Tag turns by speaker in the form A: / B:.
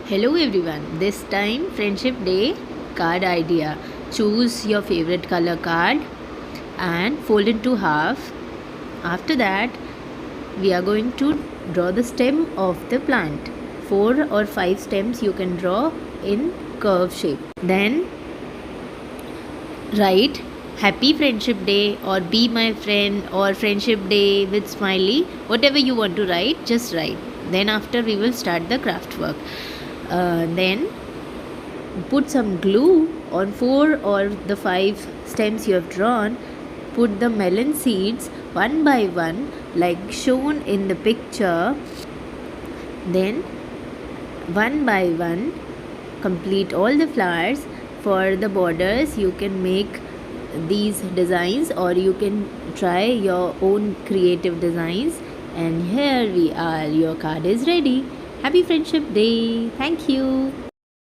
A: Hello everyone, this time Friendship Day card idea. Choose your favorite color card and fold it to half. After that, we are going to draw the stem of the plant. 4 or 5 stems you can draw in curve shape. Then write Happy Friendship Day or Be My Friend or Friendship Day with smiley. Whatever you want to write, just write. Then after we will start the craft work. Then put some glue on 4 or 5 stems you have drawn. Put the melon seeds one by one like shown in the picture. Then one by one complete all the flowers. For the borders you can make these designs or you can try your own creative designs. And here we are, your card is ready. Happy Friendship Day. Thank you.